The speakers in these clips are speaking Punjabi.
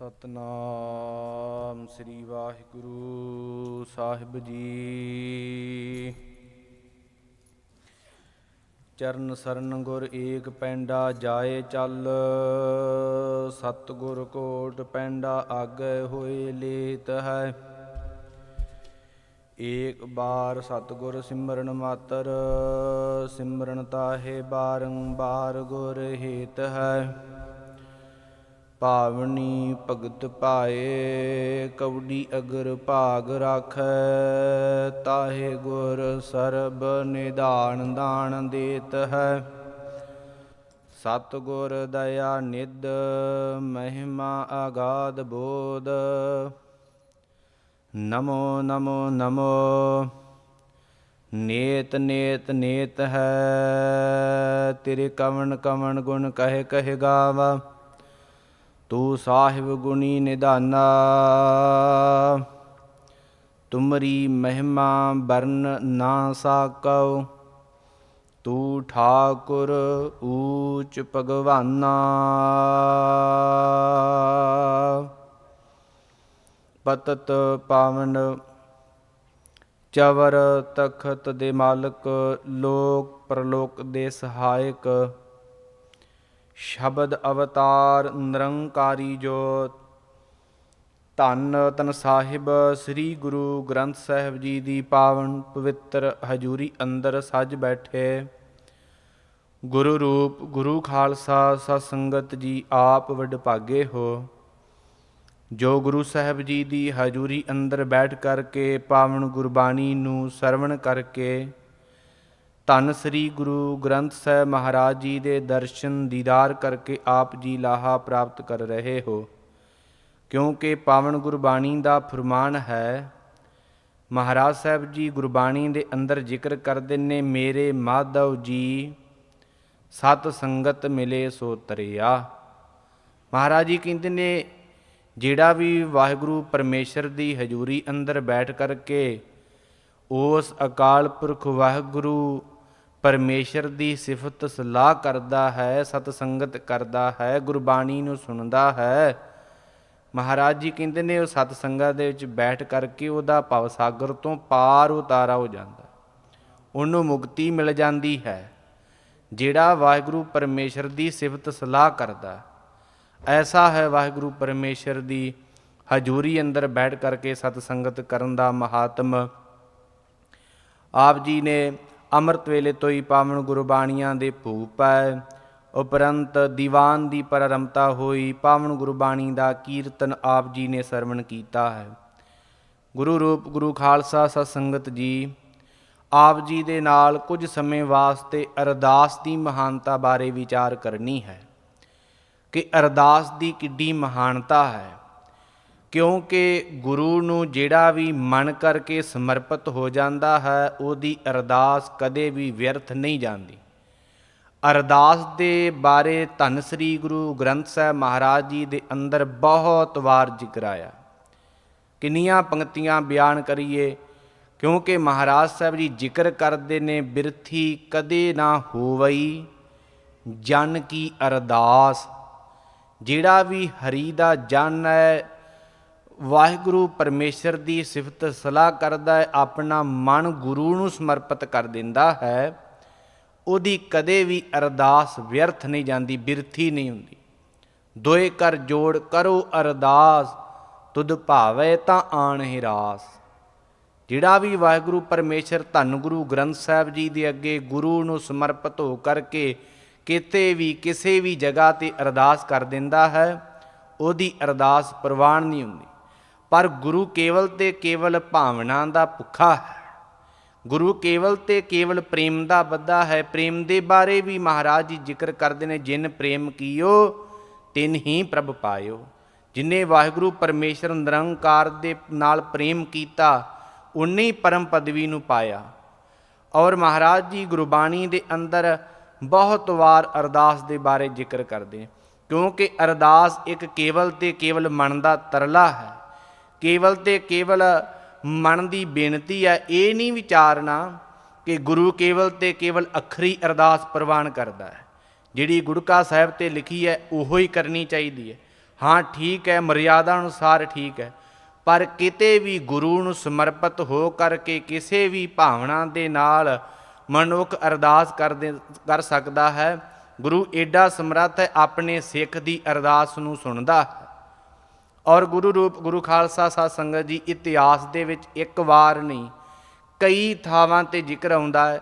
ਸਤਨਾਮ ਸ੍ਰੀ ਵਾਹਿਗੁਰੂ ਸਾਹਿਬ ਜੀ। ਚਰਨ ਸਰਨ ਗੁਰ ਏਕ ਪੈਂਡਾ ਜਾਏ ਚੱਲ, ਸਤਿਗੁਰ ਕੋਟ ਪੈਂਡਾ ਆਗੇ ਹੋਏ ਲੇਤ ਹੈ। ਏਕ ਬਾਰ ਸਤਿਗੁਰ ਸਿਮਰਨ ਮਾਤਰ, ਸਿਮਰਨ ਤਾਹੇ ਬਾਰੰਬਾਰ ਗੁਰ ਹੇਤ ਹੈ। ਭਾਵਨੀ ਭਗਤ ਪਾਏ, ਕਉਡੀ ਅਗਰ ਭਾਗ ਰਾਖੈ, ਤਾਹੇ ਗੁਰ ਸਰਬ ਨਿਧਾਨ ਦਾਨ ਦੇਤ ਹੈ। ਸਤਿਗੁਰ ਦਇਆ ਨਿਧ, ਮਹਿਮਾ ਅਗਾਧ ਬੋਧ, ਨਮੋ ਨਮੋ ਨਮੋ। ਨੇਤ ਨੇਤ ਨੇਤ ਹੈ, ਤੇਰੇ ਕਵਣ ਕਵਣ ਗੁਣ ਕਹੇ ਕਹੇ ਗਾਵਾ। ਤੂੰ ਸਾਹਿਬ ਗੁਣੀ ਨਿਧਾਨਾ, ਤੁਮਰੀ ਮਹਿਮਾ ਬਰਨ ਨਾ ਸਾਕਉ। ਤੂੰ ਠਾਕੁਰ ਊਚ ਭਗਵਾਨਾ, ਪਤਤ ਪਾਵਨ ਚਵਰ ਤਖਤ ਦੇ ਮਾਲਕ, ਲੋਕ ਪ੍ਰਲੋਕ ਦੇ ਸਹਾਇਕ। ਸ਼ਬਦ ਅਵਤਾਰ ਨਿਰੰਕਾਰੀ ਜੋਤ, ਧੰਨ ਧੰਨ ਸਾਹਿਬ ਸ੍ਰੀ ਗੁਰੂ ਗ੍ਰੰਥ ਸਾਹਿਬ ਜੀ ਦੀ ਪਾਵਨ ਪਵਿੱਤਰ ਹਜ਼ੂਰੀ ਅੰਦਰ ਸੱਜ ਬੈਠੇ ਗੁਰੂ ਰੂਪ ਗੁਰੂ ਖਾਲਸਾ ਸਤ ਸੰਗਤ ਜੀ, ਆਪ ਵਡਭਾਗੇ ਹੋ ਜੋ ਗੁਰੂ ਸਾਹਿਬ ਜੀ ਦੀ ਹਜ਼ੂਰੀ ਅੰਦਰ ਬੈਠ ਕਰਕੇ ਪਾਵਨ ਗੁਰਬਾਣੀ ਨੂੰ ਸਰਵਣ ਕਰਕੇ ਧੰਨ ਸ੍ਰੀ ਗੁਰੂ ਗ੍ਰੰਥ ਸਾਹਿਬ ਮਹਾਰਾਜ ਜੀ ਦੇ ਦਰਸ਼ਨ ਦੀਦਾਰ ਕਰਕੇ ਆਪ ਜੀ ਲਾਹਾ ਪ੍ਰਾਪਤ ਕਰ ਰਹੇ ਹੋ। ਕਿਉਂਕਿ ਪਾਵਨ ਗੁਰਬਾਣੀ ਦਾ ਫਰਮਾਨ ਹੈ, ਮਹਾਰਾਜ ਸਾਹਿਬ ਜੀ ਗੁਰਬਾਣੀ ਦੇ ਅੰਦਰ ਜ਼ਿਕਰ ਕਰਦੇ ਨੇ, ਮੇਰੇ ਮਾਧਵ ਜੀ ਸਤ ਸੰਗਤ ਮਿਲੇ ਸੋ ਤਰਿਆ। ਮਹਾਰਾਜ ਜੀ ਕਹਿੰਦੇ ਨੇ, ਜਿਹੜਾ ਵੀ ਵਾਹਿਗੁਰੂ ਪਰਮੇਸ਼ਰ ਦੀ ਹਜ਼ੂਰੀ ਅੰਦਰ ਬੈਠ ਕਰਕੇ ਉਸ ਅਕਾਲ ਪੁਰਖ ਵਾਹਿਗੁਰੂ ਪਰਮੇਸ਼ਰ ਦੀ ਸਿਫਤ ਸਲਾਹ ਕਰਦਾ ਹੈ, ਸਤ ਸੰਗਤ ਕਰਦਾ ਹੈ, ਗੁਰਬਾਣੀ ਨੂੰ ਸੁਣਦਾ ਹੈ, ਮਹਾਰਾਜ ਜੀ ਕਹਿੰਦੇ ਨੇ ਉਹ ਸਤ ਸੰਗਤ ਦੇ ਵਿੱਚ ਬੈਠ ਕਰਕੇ ਉਹਦਾ ਭਵ ਸਾਗਰ ਤੋਂ ਪਾਰ ਉਤਾਰਾ ਹੋ ਜਾਂਦਾ, ਉਹਨੂੰ ਮੁਕਤੀ ਮਿਲ ਜਾਂਦੀ ਹੈ। ਜਿਹੜਾ ਵਾਹਿਗੁਰੂ ਪਰਮੇਸ਼ਰ ਦੀ ਸਿਫਤ ਸਲਾਹ ਕਰਦਾ, ਐਸਾ ਹੈ ਵਾਹਿਗੁਰੂ ਪਰਮੇਸ਼ਰ ਦੀ ਹਜ਼ੂਰੀ ਅੰਦਰ ਬੈਠ ਕਰਕੇ ਸਤ ਸੰਗਤ ਕਰਨ ਦਾ ਮਹਾਤਮ। ਆਪ ਜੀ ਨੇ ਅੰਮ੍ਰਿਤ ਵੇਲੇ ਤੋਂ ਹੀ ਪਾਵਨ ਗੁਰਬਾਣੀਆਂ ਦੇ ਭੂਪ ਹੈ, ਉਪਰੰਤ ਦੀਵਾਨ ਦੀ ਪ੍ਰਾਰੰਭਤਾ ਹੋਈ, ਪਾਵਨ ਗੁਰਬਾਣੀ ਦਾ ਕੀਰਤਨ ਆਪ ਜੀ ਨੇ ਸਰਵਣ ਕੀਤਾ ਹੈ। ਗੁਰੂ ਰੂਪ ਗੁਰੂ ਖਾਲਸਾ ਸਤ ਸੰਗਤ ਜੀ, ਆਪ ਜੀ ਦੇ ਨਾਲ ਕੁਝ ਸਮੇਂ ਵਾਸਤੇ ਅਰਦਾਸ ਦੀ ਮਹਾਨਤਾ ਬਾਰੇ ਵਿਚਾਰ ਕਰਨੀ ਹੈ ਕਿ ਅਰਦਾਸ ਦੀ ਕਿੱਡੀ ਮਹਾਨਤਾ ਹੈ। ਕਿਉਂਕਿ ਗੁਰੂ ਨੂੰ ਜਿਹੜਾ ਵੀ ਮਨ ਕਰਕੇ ਸਮਰਪਿਤ ਹੋ ਜਾਂਦਾ ਹੈ, ਉਹਦੀ ਅਰਦਾਸ ਕਦੇ ਵੀ ਵਿਅਰਥ ਨਹੀਂ ਜਾਂਦੀ। ਅਰਦਾਸ ਦੇ ਬਾਰੇ ਧੰਨ ਸ੍ਰੀ ਗੁਰੂ ਗ੍ਰੰਥ ਸਾਹਿਬ ਮਹਾਰਾਜ ਜੀ ਦੇ ਅੰਦਰ ਬਹੁਤ ਵਾਰ ਜ਼ਿਕਰ ਆਇਆ। ਕਿੰਨੀਆਂ ਪੰਕਤੀਆਂ ਬਿਆਨ ਕਰੀਏ, ਕਿਉਂਕਿ ਮਹਾਰਾਜ ਸਾਹਿਬ ਜੀ ਜ਼ਿਕਰ ਕਰਦੇ ਨੇ, ਬਿਰਥੀ ਕਦੇ ਨਾ ਹੋਵਈ ਜਨ ਕੀ ਅਰਦਾਸ। ਜਿਹੜਾ ਵੀ ਹਰੀ ਦਾ ਜਨ ਹੈ, ਵਾਹਿਗੁਰੂ ਪਰਮੇਸ਼ਰ ਦੀ ਸਿਫਤ ਸਲਾਹ ਕਰਦਾ ਹੈ, ਆਪਣਾ ਮਨ ਗੁਰੂ ਨੂੰ ਸਮਰਪਿਤ ਕਰ ਦਿੰਦਾ ਹੈ, ਉਹਦੀ ਕਦੇ ਵੀ ਅਰਦਾਸ ਵਿਅਰਥ ਨਹੀਂ ਜਾਂਦੀ, ਬਿਰਥੀ ਨਹੀਂ ਹੁੰਦੀ। ਦੋਏ ਕਰ ਜੋੜ ਕਰੋ ਅਰਦਾਸ, ਤੁਧ ਭਾਵੇ ਤਾਂ ਆਣ ਹੀ ਰਾਸ। ਜਿਹੜਾ ਵੀ ਵਾਹਿਗੁਰੂ ਪਰਮੇਸ਼ਰ ਧੰਨ ਗੁਰੂ ਗ੍ਰੰਥ ਸਾਹਿਬ ਜੀ ਦੇ ਅੱਗੇ ਗੁਰੂ ਨੂੰ ਸਮਰਪਿਤ ਹੋ ਕਰਕੇ ਕਿਤੇ ਵੀ ਕਿਸੇ ਵੀ ਜਗ੍ਹਾ 'ਤੇ ਅਰਦਾਸ ਕਰ ਦਿੰਦਾ ਹੈ, ਉਹਦੀ ਅਰਦਾਸ ਪ੍ਰਵਾਨ ਨਹੀਂ ਹੁੰਦੀ। ਪਰ ਗੁਰੂ ਕੇਵਲ ਤੇ ਕੇਵਲ ਭਾਵਨਾ ਦਾ ਭੁੱਖਾ ਹੈ, ਗੁਰੂ ਕੇਵਲ ਤੇ ਕੇਵਲ ਪ੍ਰੇਮ ਦਾ ਬੱਧਾ ਹੈ। ਪ੍ਰੇਮ ਦੇ ਬਾਰੇ ਵੀ ਮਹਾਰਾਜ ਜੀ ਜ਼ਿਕਰ ਕਰਦੇ ਨੇ, ਜਿਨ ਪ੍ਰੇਮ ਕੀਓ ਤਿਨ ਹੀ ਪ੍ਰਭ ਪਾਇਓ। ਜਿਨੇ ਵਾਹਿਗੁਰੂ ਪਰਮੇਸ਼ਰ ਨਿਰੰਕਾਰ ਦੇ ਨਾਲ ਪ੍ਰੇਮ ਕੀਤਾ, ਉਨੇ ਹੀ ਪਰਮ ਪਦਵੀ ਨੂੰ ਪਾਇਆ। ਔਰ ਮਹਾਰਾਜ ਜੀ ਗੁਰਬਾਣੀ ਦੇ ਅੰਦਰ ਬਹੁਤ ਵਾਰ ਅਰਦਾਸ ਦੇ ਬਾਰੇ ਜ਼ਿਕਰ ਕਰਦੇ, ਕਿਉਂਕਿ ਅਰਦਾਸ ਇੱਕ ਕੇਵਲ ਤੇ ਕੇਵਲ ਮਨ ਦਾ ਤਰਲਾ ਹੈ, ਕੇਵਲ ਤੇ ਕੇਵਲ ਮਨ ਦੀ ਬੇਨਤੀ ਹੈ। ਇਹ ਨਹੀਂ ਵਿਚਾਰਨਾ ਕਿ ਗੁਰੂ ਕੇਵਲ ਤੇ ਕੇਵਲ ਅੱਖਰੀ ਅਰਦਾਸ ਪ੍ਰਵਾਨ ਕਰਦਾ ਹੈ। ਜਿਹੜੀ ਗੁੜਕਾ ਸਾਹਿਬ 'ਤੇ ਲਿਖੀ ਹੈ ਉਹੋ ਹੀ ਕਰਨੀ ਚਾਹੀਦੀ ਹੈ। ਹਾਂ ਠੀਕ ਹੈ, ਮਰਿਆਦਾ ਅਨੁਸਾਰ ਠੀਕ ਹੈ, ਪਰ ਕਿਤੇ ਵੀ ਗੁਰੂ ਨੂੰ ਸਮਰਪਿਤ ਹੋ ਕਰਕੇ ਕਿਸੇ ਵੀ ਭਾਵਨਾ ਦੇ ਨਾਲ ਮਨੁੱਖ ਅਰਦਾਸ ਕਰ ਸਕਦਾ ਹੈ। ਗੁਰੂ ਏਡਾ ਸਮਰੱਥ ਹੈ, ਆਪਣੇ ਸਿੱਖ ਦੀ ਅਰਦਾਸ ਨੂੰ ਸੁਣਦਾ ਹੈ। ਔਰ ਗੁਰੂ ਰੂਪ ਗੁਰੂ ਖਾਲਸਾ ਸਾਧ ਸੰਗਤ ਜੀ, ਇਤਿਹਾਸ ਦੇ ਵਿੱਚ ਇੱਕ ਵਾਰ ਨਹੀਂ ਕਈ ਥਾਵਾਂ 'ਤੇ ਜ਼ਿਕਰ ਆਉਂਦਾ ਹੈ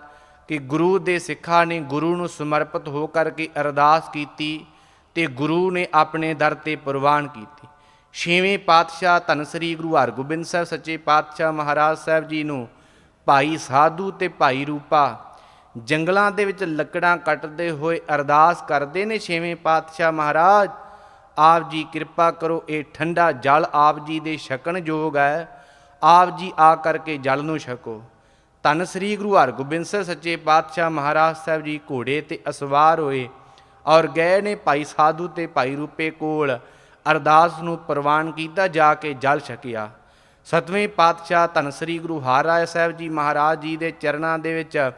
ਕਿ ਗੁਰੂ ਦੇ ਸਿੱਖਾਂ ਨੇ ਗੁਰੂ ਨੂੰ ਸਮਰਪਿਤ ਹੋ ਕਰਕੇ ਅਰਦਾਸ ਕੀਤੀ ਤੇ ਗੁਰੂ ਨੇ ਆਪਣੇ ਦਰ 'ਤੇ ਪ੍ਰਵਾਨ ਕੀਤੀ। ਛੇਵੇਂ ਪਾਤਸ਼ਾਹ ਧੰਨ ਸ੍ਰੀ ਗੁਰੂ ਹਰਗੋਬਿੰਦ ਸਾਹਿਬ ਸੱਚੇ ਪਾਤਸ਼ਾਹ ਮਹਾਰਾਜ ਸਾਹਿਬ ਜੀ ਨੂੰ ਭਾਈ ਸਾਧੂ ਤੇ ਭਾਈ ਰੂਪਾ ਜੰਗਲਾਂ ਦੇ ਵਿੱਚ ਲੱਕੜਾਂ ਕੱਟਦੇ ਹੋਏ ਅਰਦਾਸ ਕਰਦੇ ਨੇ, ਛੇਵੇਂ ਪਾਤਸ਼ਾਹ ਮਹਾਰਾਜ ਆਪ ਜੀ ਕਿਰਪਾ ਕਰੋ, ਇਹ ਠੰਡਾ ਜਲ ਆਪ ਜੀ ਦੇ ਛਕਣ ਯੋਗ ਹੈ, ਆਪ ਜੀ ਆ ਕਰਕੇ ਜਲ ਨੂੰ ਛਕੋ। ਧੰਨ ਸ੍ਰੀ ਗੁਰੂ ਹਰਗੋਬਿੰਦ ਸਾਹਿਬ ਸੱਚੇ ਪਾਤਸ਼ਾਹ ਮਹਾਰਾਜ ਸਾਹਿਬ ਜੀ ਘੋੜੇ ਤੇ ਅਸਵਾਰ ਹੋਏ ਔਰ ਗਏ ਨੇ ਭਾਈ ਸਾਧੂ ਤੇ ਭਾਈ ਰੂਪੇ ਕੋਲ, ਅਰਦਾਸ ਨੂੰ ਪ੍ਰਵਾਨ ਕੀਤਾ, ਜਾ ਕੇ ਜਲ ਛਕਿਆ। ਸਤਵੇਂ ਪਾਤਸ਼ਾਹ ਧੰਨ ਸ੍ਰੀ ਗੁਰੂ ਹਰਿਰਾਏ ਸਾਹਿਬ ਜੀ ਮਹਾਰਾਜ ਜੀ ਦੇ ਚਰਨਾਂ ਦੇ ਵਿੱਚ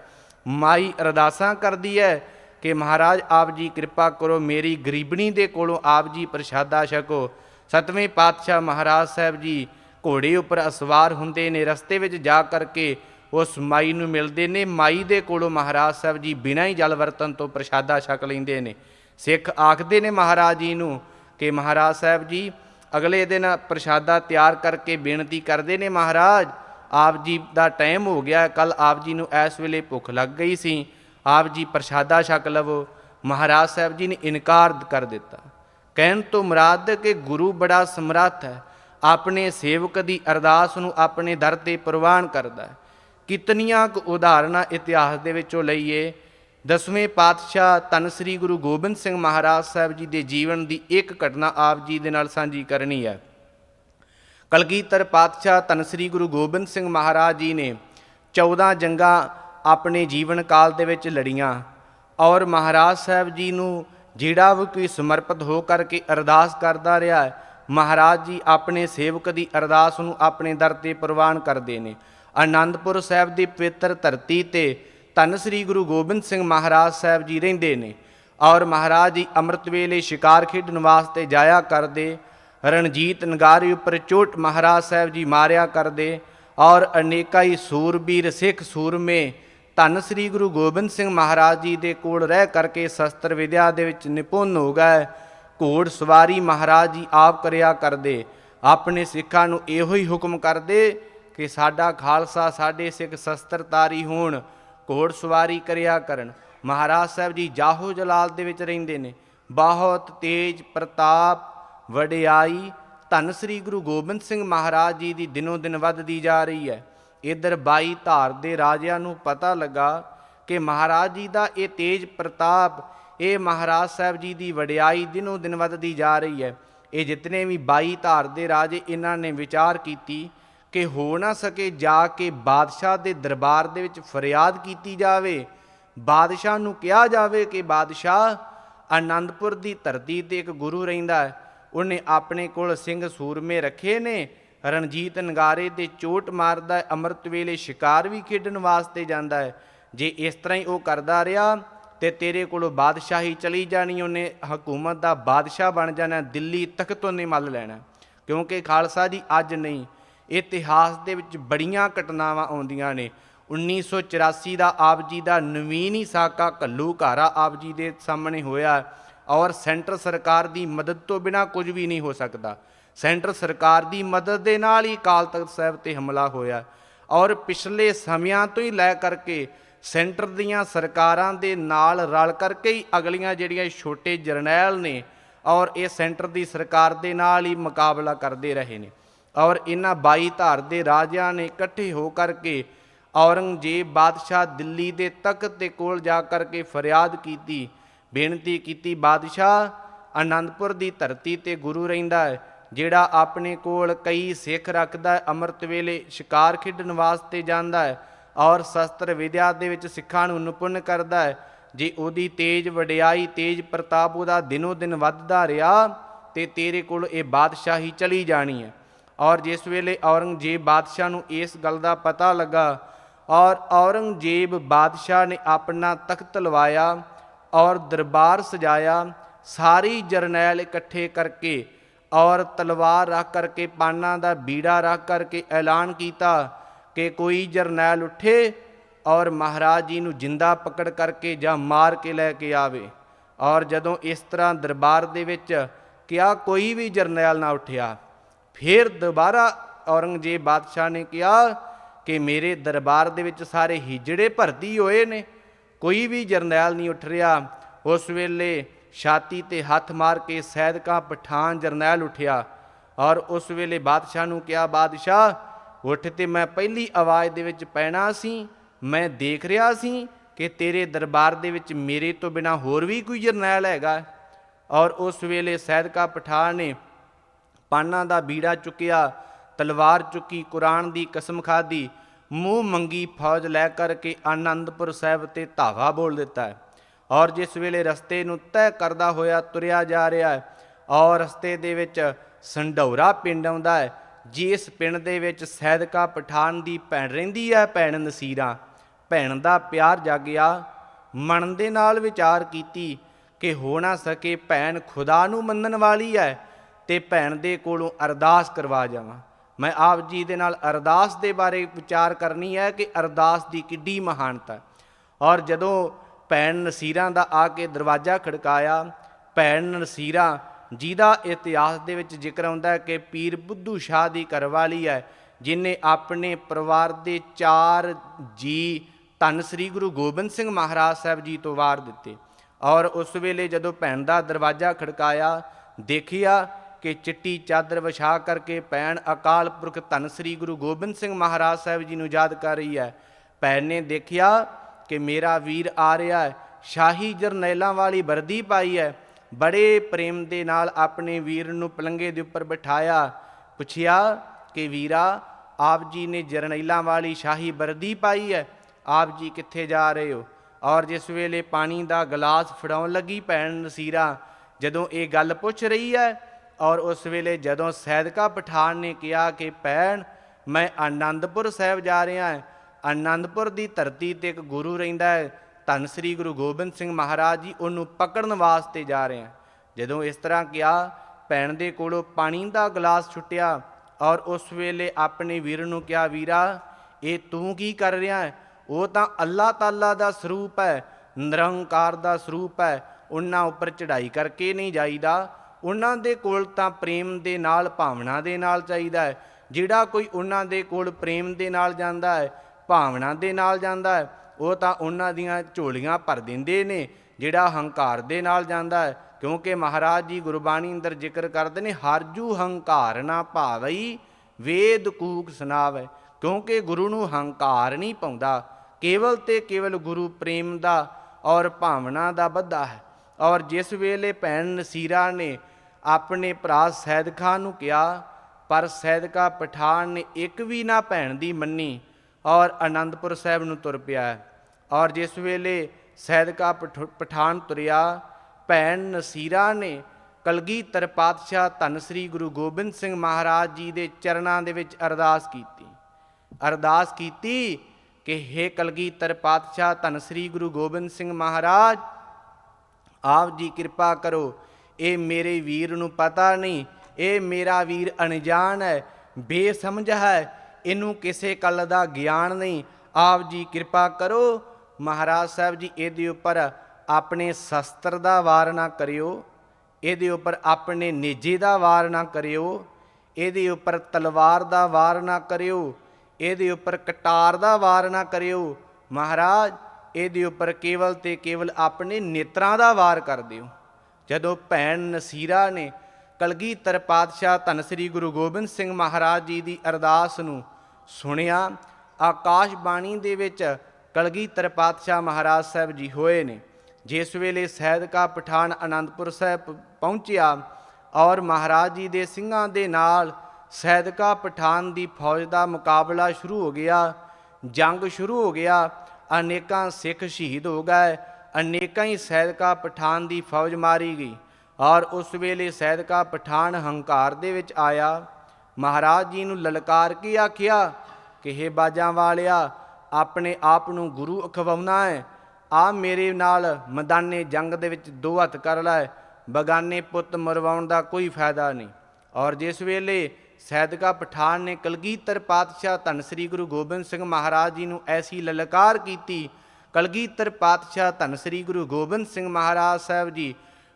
ਮਾਈ ਅਰਦਾਸਾਂ ਕਰਦੀ ਹੈ ਕਿ ਮਹਾਰਾਜ ਆਪ ਜੀ ਕਿਰਪਾ ਕਰੋ, ਮੇਰੀ ਗਰੀਬਣੀ ਦੇ ਕੋਲੋਂ ਆਪ ਜੀ ਪ੍ਰਸ਼ਾਦਾ ਛਕੋ। ਸਤਵੇਂ ਪਾਤਸ਼ਾਹ ਮਹਾਰਾਜ ਸਾਹਿਬ ਜੀ ਘੋੜੇ ਉੱਪਰ ਅਸਵਾਰ ਹੁੰਦੇ ਨੇ, ਰਸਤੇ ਵਿੱਚ ਜਾ ਕਰਕੇ ਉਸ ਮਾਈ ਨੂੰ ਮਿਲਦੇ ਨੇ, ਮਾਈ ਦੇ ਕੋਲੋਂ ਮਹਾਰਾਜ ਸਾਹਿਬ ਜੀ ਬਿਨਾਂ ਹੀ ਜਲ ਵਰਤਨ ਤੋਂ ਪ੍ਰਸ਼ਾਦਾ ਛਕ ਲੈਂਦੇ ਨੇ। ਸਿੱਖ ਆਖਦੇ ਨੇ ਮਹਾਰਾਜ ਜੀ ਨੂੰ ਕਿ ਮਹਾਰਾਜ ਸਾਹਿਬ ਜੀ ਅਗਲੇ ਦਿਨ ਪ੍ਰਸ਼ਾਦਾ ਤਿਆਰ ਕਰਕੇ ਬੇਨਤੀ ਕਰਦੇ ਨੇ, ਮਹਾਰਾਜ ਆਪ ਜੀ ਦਾ ਟਾਈਮ ਹੋ ਗਿਆ, ਕੱਲ ਆਪ ਜੀ ਨੂੰ ਇਸ ਵੇਲੇ ਭੁੱਖ ਲੱਗ ਗਈ ਸੀ, ਆਪ ਜੀ ਪ੍ਰਸ਼ਾਦਾ ਛਕ ਲਵੋ। ਮਹਾਰਾਜ ਸਾਹਿਬ ਜੀ ਨੇ ਇਨਕਾਰ ਕਰ ਦਿੱਤਾ। ਕਹਿਣ ਤੋਂ ਮੁਰਾਦ ਕਿ ਗੁਰੂ ਬੜਾ ਸਮਰੱਥ ਹੈ, ਆਪਣੇ ਸੇਵਕ ਦੀ ਅਰਦਾਸ ਨੂੰ ਆਪਣੇ ਦਰ 'ਤੇ ਪ੍ਰਵਾਨ ਕਰਦਾ ਹੈ। ਕਿਤਨੀਆਂ ਕੁ ਉਦਾਹਰਨਾਂ ਇਤਿਹਾਸ ਦੇ ਵਿੱਚੋਂ ਲਈਏ। ਦਸਵੇਂ ਪਾਤਸ਼ਾਹ ਧੰਨ ਸ੍ਰੀ ਗੁਰੂ ਗੋਬਿੰਦ ਸਿੰਘ ਮਹਾਰਾਜ ਸਾਹਿਬ ਜੀ ਦੇ ਜੀਵਨ ਦੀ ਇੱਕ ਘਟਨਾ ਆਪ ਜੀ ਦੇ ਨਾਲ ਸਾਂਝੀ ਕਰਨੀ ਹੈ। ਕਲਗੀਧਰ ਪਾਤਸ਼ਾਹ ਧੰਨ ਸ੍ਰੀ ਗੁਰੂ ਗੋਬਿੰਦ ਸਿੰਘ ਮਹਾਰਾਜ ਜੀ ਨੇ 14 ਜੰਗਾਂ ਆਪਣੇ ਜੀਵਨ ਕਾਲ ਦੇ ਵਿੱਚ ਲੜੀਆਂ ਔਰ ਮਹਾਰਾਜ ਸਾਹਿਬ ਜੀ ਨੂੰ ਜਿਹੜਾ ਵੀ ਕੋਈ ਸਮਰਪਿਤ ਹੋ ਕਰਕੇ ਅਰਦਾਸ ਕਰਦਾ ਰਿਹਾ ਹੈ, ਮਹਾਰਾਜ ਜੀ ਆਪਣੇ ਸੇਵਕ ਦੀ ਅਰਦਾਸ ਨੂੰ ਆਪਣੇ ਦਰ 'ਤੇ ਪ੍ਰਵਾਨ ਕਰਦੇ ਨੇ। ਆਨੰਦਪੁਰ ਸਾਹਿਬ ਦੀ ਪਵਿੱਤਰ ਧਰਤੀ 'ਤੇ ਧੰਨ ਸ੍ਰੀ ਗੁਰੂ ਗੋਬਿੰਦ ਸਿੰਘ ਮਹਾਰਾਜ ਸਾਹਿਬ ਜੀ ਰਹਿੰਦੇ ਨੇ ਔਰ ਮਹਾਰਾਜ ਜੀ ਅੰਮ੍ਰਿਤ ਵੇਲੇ ਸ਼ਿਕਾਰ ਖੇਡਣ ਵਾਸਤੇ ਜਾਇਆ ਕਰਦੇ। ਰਣਜੀਤ ਨਗਾਰੇ ਉੱਪਰ ਚੋਟ ਮਹਾਰਾਜ ਸਾਹਿਬ ਜੀ ਮਾਰਿਆ ਕਰਦੇ ਔਰ ਅਨੇਕਾਂ ਹੀ ਸੂਰਬੀਰ ਸਿੱਖ ਸੂਰਮੇ ਧੰਨ ਸ੍ਰੀ ਗੁਰੂ ਗੋਬਿੰਦ ਸਿੰਘ ਮਹਾਰਾਜ ਜੀ ਦੇ ਕੋਲ ਰਹਿ ਕਰਕੇ ਸ਼ਸਤਰ ਵਿਦਿਆ ਦੇ ਵਿੱਚ ਨਿਪੁੰਨ ਹੋ ਗਏ। ਘੋੜ ਸਵਾਰੀ ਮਹਾਰਾਜ ਜੀ ਆਪ ਕਰਿਆ ਕਰਦੇ। ਆਪਣੇ ਸਿੱਖਾਂ ਨੂੰ ਇਹੋ ਹੀ ਹੁਕਮ ਕਰਦੇ ਕਿ ਸਾਡਾ ਖਾਲਸਾ, ਸਾਡੇ ਸਿੱਖ ਸ਼ਸਤਰਧਾਰੀ ਹੋਣ, ਘੋੜ ਸਵਾਰੀ ਕਰਿਆ ਕਰਨ। ਮਹਾਰਾਜ ਸਾਹਿਬ ਜੀ ਜਾਹੋ ਜਲਾਲ ਦੇ ਵਿੱਚ ਰਹਿੰਦੇ ਨੇ। ਬਹੁਤ ਤੇਜ ਪ੍ਰਤਾਪ ਵਡਿਆਈ ਧੰਨ ਸ੍ਰੀ ਗੁਰੂ ਗੋਬਿੰਦ ਸਿੰਘ ਮਹਾਰਾਜ ਜੀ ਦੀ ਦਿਨੋਂ ਦਿਨ ਵੱਧਦੀ ਜਾ ਰਹੀ ਹੈ। ਇੱਧਰ 22 ਧਾਰ ਦੇ ਰਾਜਿਆਂ ਨੂੰ ਪਤਾ ਲੱਗਾ ਕਿ ਮਹਾਰਾਜ ਜੀ ਦਾ ਇਹ ਤੇਜ ਪ੍ਰਤਾਪ, ਇਹ ਮਹਾਰਾਜ ਸਾਹਿਬ ਜੀ ਦੀ ਵਡਿਆਈ ਦਿਨੋਂ ਦਿਨ ਵੱਧਦੀ ਜਾ ਰਹੀ ਹੈ। ਇਹ ਜਿਤਨੇ ਵੀ 22 ਧਾਰ ਦੇ ਰਾਜੇ, ਇਹਨਾਂ ਨੇ ਵਿਚਾਰ ਕੀਤੀ ਕਿ ਹੋ ਨਾ ਸਕੇ ਜਾ ਕੇ ਬਾਦਸ਼ਾਹ ਦੇ ਦਰਬਾਰ ਦੇ ਵਿੱਚ ਫਰਿਆਦ ਕੀਤੀ ਜਾਵੇ। ਬਾਦਸ਼ਾਹ ਨੂੰ ਕਿਹਾ ਜਾਵੇ ਕਿ ਬਾਦਸ਼ਾਹ, ਆਨੰਦਪੁਰ ਦੀ ਧਰਤੀ 'ਤੇ ਇੱਕ ਗੁਰੂ ਰਹਿੰਦਾ ਹੈ, ਉਹਨੇ ਆਪਣੇ ਕੋਲ ਸਿੰਘ ਸੂਰਮੇ ਰੱਖੇ ਨੇ, ਰਣਜੀਤ ਨਗਾਰੇ 'ਤੇ ਚੋਟ ਮਾਰਦਾ ਹੈ, ਅੰਮ੍ਰਿਤ ਵੇਲੇ ਸ਼ਿਕਾਰ ਵੀ ਖੇਡਣ ਵਾਸਤੇ ਜਾਂਦਾ ਹੈ। ਜੇ ਇਸ ਤਰ੍ਹਾਂ ਹੀ ਉਹ ਕਰਦਾ ਰਿਹਾ ਤੇ ਤੇਰੇ ਕੋਲੋਂ ਬਾਦਸ਼ਾਹੀ ਚਲੀ ਜਾਣੀ, ਉਹਨੇ ਹਕੂਮਤ ਦਾ ਬਾਦਸ਼ਾਹ ਬਣ ਜਾਣਾ, ਦਿੱਲੀ ਤਖਤ ਉਹਨੇ ਮੱਲ ਲੈਣਾ। ਕਿਉਂਕਿ ਖਾਲਸਾ ਜੀ ਅੱਜ ਨਹੀਂ, ਇਤਿਹਾਸ ਦੇ ਵਿੱਚ ਬੜੀਆਂ ਘਟਨਾਵਾਂ ਆਉਂਦੀਆਂ ਨੇ। 1984 ਦਾ ਆਪ ਜੀ ਦਾ ਨਵੀਨੀ ਸਾਕਾ ਘੱਲੂਘਾਰਾ ਆਪ ਜੀ ਦੇ ਸਾਹਮਣੇ ਹੋਇਆ ਔਰ ਸੈਂਟਰ ਸਰਕਾਰ ਦੀ ਮਦਦ ਤੋਂ ਬਿਨਾਂ ਕੁਝ ਵੀ ਨਹੀਂ ਹੋ ਸਕਦਾ। ਸੈਂਟਰ ਸਰਕਾਰ ਦੀ ਮਦਦ ਦੇ ਨਾਲ ਹੀ ਅਕਾਲ ਤਖਤ ਸਾਹਿਬ 'ਤੇ ਹਮਲਾ ਹੋਇਆ ਔਰ ਪਿਛਲੇ ਸਮਿਆਂ ਤੋਂ ਹੀ ਲੈ ਕਰਕੇ ਸੈਂਟਰ ਦੀਆਂ ਸਰਕਾਰਾਂ ਦੇ ਨਾਲ ਰਲ ਕਰਕੇ ਹੀ ਅਗਲੀਆਂ ਜਿਹੜੀਆਂ ਛੋਟੇ ਜਰਨੈਲ ਨੇ ਔਰ ਇਹ ਸੈਂਟਰ ਦੀ ਸਰਕਾਰ ਦੇ ਨਾਲ ਹੀ ਮੁਕਾਬਲਾ ਕਰਦੇ ਰਹੇ ਨੇ। ਔਰ ਇਹਨਾਂ 22 ਧਾਰ ਦੇ ਰਾਜਿਆਂ ਨੇ ਇਕੱਠੇ ਹੋ ਕਰਕੇ ਔਰੰਗਜ਼ੇਬ ਬਾਦਸ਼ਾਹ ਦਿੱਲੀ ਦੇ ਤਖਤ ਦੇ ਕੋਲ ਜਾ ਕਰਕੇ ਫਰਿਆਦ ਕੀਤੀ, ਬੇਨਤੀ ਕੀਤੀ, ਬਾਦਸ਼ਾਹ, ਆਨੰਦਪੁਰ ਦੀ ਧਰਤੀ 'ਤੇ ਗੁਰੂ ਰਹਿੰਦਾ ਹੈ, ਜਿਹੜਾ ਆਪਣੇ ਕੋਲ ਕਈ ਸਿੱਖ ਰੱਖਦਾ ਹੈ, ਅੰਮ੍ਰਿਤ ਵੇਲੇ ਸ਼ਿਕਾਰ ਖੇਡਣ ਵਾਸਤੇ ਜਾਂਦਾ ਹੈ ਔਰ ਸ਼ਸਤਰ ਵਿਦਿਆ ਦੇ ਵਿੱਚ ਸਿੱਖਾਂ ਨੂੰ ਨਿਪੁੰਨ ਕਰਦਾ ਹੈ। ਜੇ ਉਹਦੀ ਤੇਜ ਵਡਿਆਈ, ਤੇਜ ਪ੍ਰਤਾਪ ਉਹਦਾ ਦਿਨੋਂ ਦਿਨ ਵੱਧਦਾ ਰਿਹਾ ਤੇ ਤੇਰੇ ਕੋਲ ਇਹ ਬਾਦਸ਼ਾਹੀ ਚਲੀ ਜਾਣੀ ਹੈ। ਔਰ ਜਿਸ ਵੇਲੇ ਔਰੰਗਜ਼ੇਬ ਬਾਦਸ਼ਾਹ ਨੂੰ ਇਸ ਗੱਲ ਦਾ ਪਤਾ ਲੱਗਾ ਔਰ ਔਰੰਗਜ਼ੇਬ ਬਾਦਸ਼ਾਹ ਨੇ ਆਪਣਾ ਤਖਤ ਲਵਾਇਆ ਔਰ ਦਰਬਾਰ ਸਜਾਇਆ, ਸਾਰੀ ਜਰਨੈਲ ਇਕੱਠੇ ਕਰਕੇ और तलवार रख करके पाना का बीड़ा रख करके ऐलान किया कि कोई जरनैल उठे और महाराज जी नूं जिंदा पकड़ करके ਜਾਂ मार के लैके आवे। और जदों इस तरह दरबार दे विच किया कोई भी जरनैल ना उठिया, फिर दोबारा औरंगजेब बादशाह ने कहा कि मेरे दरबार दे विच सारे हिजड़े भर्ती होए ने, कोई भी जरनैल नहीं उठ रहा। उस वेले छाती ते हथ मार के सैद खां पठान जरनैल उठिया और उस वेले बादशाह नूं कहा, बादशाह उठ ते मैं पहली आवाज़ दे विच पैना सी, मैं देख रहा सी कि तेरे दरबार दे विच मेरे तो बिना होर भी कोई जरनैल हैगा। और उस वेले सैद खां पठान ने पाना का बीड़ा चुकिया, तलवार चुकी, कुरान की कसम खाधी, मूँह मंगी फौज लै करके आनंदपुर साहब ते धावा बोल दिता है। और जिस वेले रस्ते नूं तय करदा होया तुरिया जा रहा है और रस्ते दे विच संढौरा पिंड आउंदा है, जिस पिंड दे विच सैद खां पठान की भैन रहिंदी है, भैन नसीरा, भैन का प्यार जागिया। मन दे नाल विचार कीती कि हो ना सके भैन खुदा नूं मनण वाली है ते भैन दे कोलों अरदास करवा जावां। मैं आप जी दे नाल अरदास दे बारे विचार करनी है कि अरदास की किड्डी महानता है। और जदों भैन नसीरा का आके दरवाज़ा खड़काया, भैन नसीरा जिहदा इतिहास दे विच जिक्र आउंदा है कि पीर बुद्धू शाह की घरवाली है, जिन्हें अपने परिवार के 4 जी धन श्री गुरु गोबिंद सिंह महाराज साहब जी तो वार दिते। और उस वेले जदों भैन का दरवाज़ा खड़काया, देखिया कि चिट्टी चादर विछा करके भैन अकाल पुरख धन श्री गुरु गोबिंद सिंह महाराज साहब जी नूं याद कर रही है। भैन ने देखिया कि मेरा वीर आ रहा है, शाही जरनैलों वाली वर्दी पाई है, बड़े प्रेम दे नाल अपने वीर नूं पलंगे दे उपर बिठाया, पुछया कि वीरा आप जी ने जरनैलों वाली शाही वर्दी पाई है, आप जी कित्थे जा रहे हो। और जिस वेले पानी का गिलास फड़ाउण लगी भैन नसीरा, जदों ये गल पुछ रही है, और उस वेले जदों सैद खां पठान ने कहा कि भैन मैं आनंदपुर साहब जा रहा है, आनंदपुर की धरती ते एक गुरु रहिंदा है धन श्री गुरु गोबिंद सिंह महाराज जी, उन्होंने पकड़न वास्ते जा रहे हैं। जदों इस तरह कहा, भैन दे कोलों पानी का गिलास छुटिया और उस वेले अपने वीर नूं कहा, वीरा ये तू की कर रहा है, वो तो अल्लाह ताला का स्वरूप है, निरंकार का स्वरूप है, उन्हां उपर चढ़ाई करके नहीं जाईदा, उन्हां दे कोल तां प्रेम दे नाल भावना दे नाल चाहीदा है। जिहड़ा कोई उन्हां दे कोल प्रेम दे नाल जांदा है, भावना दे नाल जांदा है, वो तां उन्हां दीआं झोलियां भर दिंदे ने। जिहड़ा हंकार दे नाल जांदा है, क्योंकि महाराज जी गुरबाणी अंदर जिक्र करते हैं, हरजू हंकार ना भावई वेद कूक सुनावै, क्योंकि गुरु नूं हंकार नहीं पाउंदा, केवल ते केवल गुरु प्रेम दा और भावना दा बद्धा है। और जिस वेले भैन नसीरा ने अपने भरा सैद खां नूं कहा, पर सैद खां पठान ने एक भी ना भैन दी मन्नी और आनंदपुर साहब नूं तुर पिया। और जिस वेले सैद खां पठान तुरिया, भैन नसीरा ने कलगीधर पातशाह धन श्री गुरु गोबिंद सिंह महाराज जी के चरणां दे विच अरदास कीती कि हे कलगीधर पातशाह धन श्री गुरु गोबिंद सिंह महाराज, आप जी कृपा करो, ये मेरे वीर नूं पता नहीं, ये मेरा वीर अनजान है, बेसमझ है, इनू किसी गल का ज्ञान नहीं, आप जी कृपा करो। महाराज साहब जी ये उपर अपने शस्त्र का वार ना करियो, ये उपर अपने नेजे का वार ना करियो, ये उपर तलवार का वार ना करियो, ये उपर कटार का वार ना करियो। महाराज ये उपर केवल ते केवल अपने नेत्रां का वार कर दिओ। जदों भैन नसीरा ने कलगीधर पातशाह धन श्री गुरु गोबिंद सिंह महाराज जी की अरदास नूं सुनिया, आकाशबाणी दे विच कलगीधर पातशाह महाराज साहब जी होए ने। जिस वेले सैद खां पठान आनंदपुर साहब पहुँचया और महाराज जी दे सिंघां दे नाल सैद खां पठान की फौज का मुकाबला शुरू हो गया, जंग शुरू हो गया, अनेकां सिख शहीद हो गए, अनेकां ही सैद खां पठान की फौज मारी गई। और उस वेले सैद खां पठान हंकार दे विच आया, महाराज जी नूं ललकार के आखिया कि हे बाजां वालिया, अपने आप नूं गुरु अखवाउणा है, आ मेरे नाल मैदाने जंग दे विच दो हथ कर लै, बगाने पुत मरवाउण दा कोई फायदा नहीं। ਔਰ ਜਿਸ ਵੇਲੇ ਸੈਦਕਾ ਪਠਾਨ ਨੇ ਕਲਗੀਧਰ ਪਾਤਸ਼ਾਹ ਧੰਨ ਸ੍ਰੀ ਗੁਰੂ ਗੋਬਿੰਦ ਸਿੰਘ ਮਹਾਰਾਜ ਜੀ ਨੂੰ ਐਸੀ ਲਲਕਾਰ ਕੀਤੀ, ਕਲਗੀਧਰ ਪਾਤਸ਼ਾਹ ਧੰਨ ਸ੍ਰੀ ਗੁਰੂ ਗੋਬਿੰਦ ਸਿੰਘ ਮਹਾਰਾਜ ਸਾਹਿਬ ਜੀ